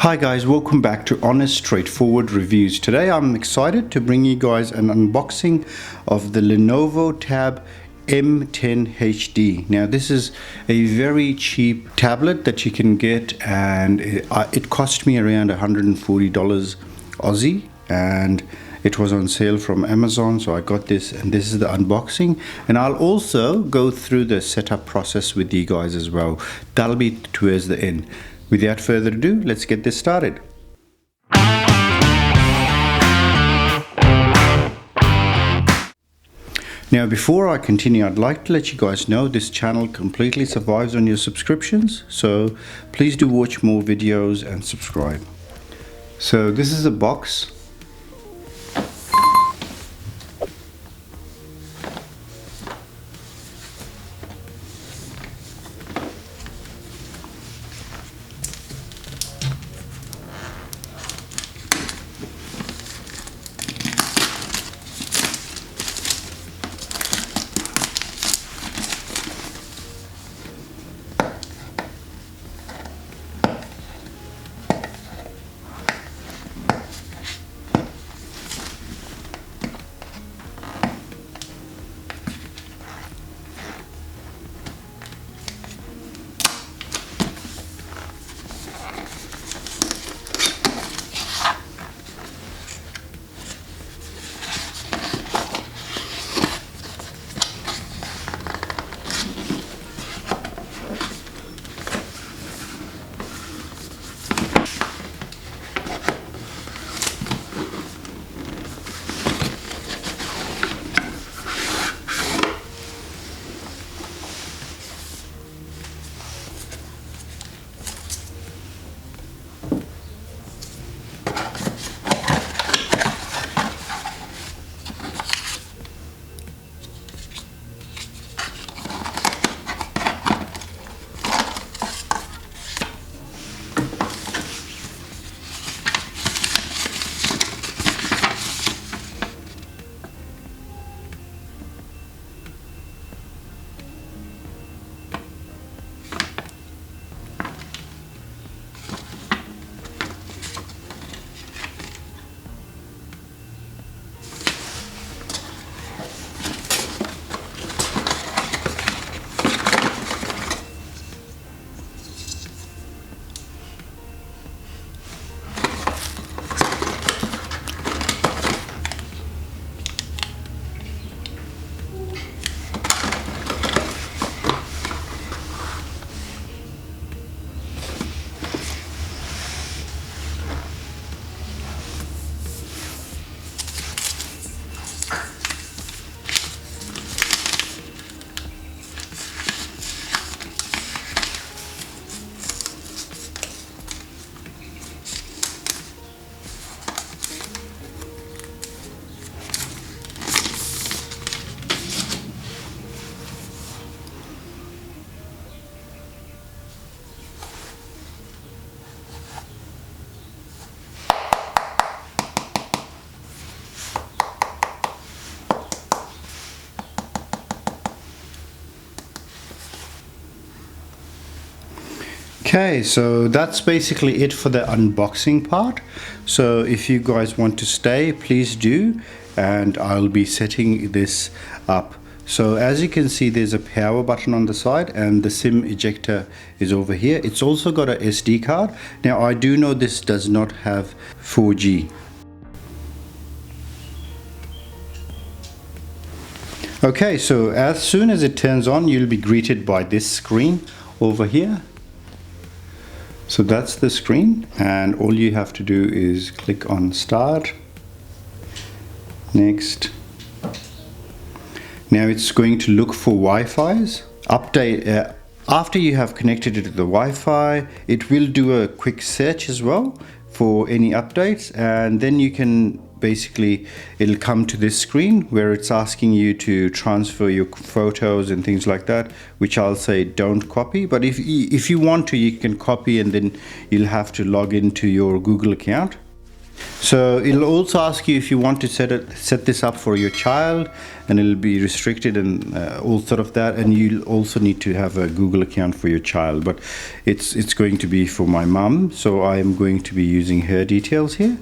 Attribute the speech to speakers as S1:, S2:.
S1: Hi guys, welcome back to Honest Straightforward Reviews. Today I'm excited to bring you guys an unboxing of the Lenovo Tab M10 HD. Now this is a very cheap tablet that you can get, and it cost me around $140 Aussie, and it was on sale from Amazon, so I got this, and this is the unboxing. And I'll also go through the setup process with you guys as well. That'll be towards the end. Without further ado, let's get this started. Now before I continue, I'd like to let you guys know this channel completely survives on your subscriptions, so please do watch more videos and subscribe. So this is a box. Okay, so that's basically it for the unboxing part. So if you guys want to stay, please do, and I'll be setting this up. So as you can see, there's a power button on the side, and the SIM ejector is over here. It's also got a SD card. Now I do know this does not have 4G. Okay, so as soon as it turns on, you'll be greeted by this screen over here. So that's the screen, and all you have to do is click on start, next. Now it's going to look for Wi-Fi's. Update after you have connected it to the Wi-Fi, it will do a quick search as well for any updates, and then you can basically, it'll come to this screen where it's asking you to transfer your photos and things like that, which I'll say don't copy, but if you want to, you can copy, and then you'll have to log into your Google account. So it'll also ask you if you want to set this up for your child, and it'll be restricted and all sort of that, and you'll also need to have a Google account for your child, but it's going to be for my mom, so I'm going to be using her details here.